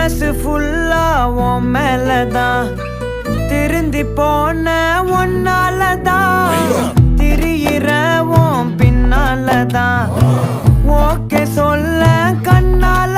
மனசு ஃபுல்லா உன் மேலதான் திருந்தி போன ஒன்னாலதான் திரியிற உன் பின்னாலதான் ஓகே சொல்ல கண்ணால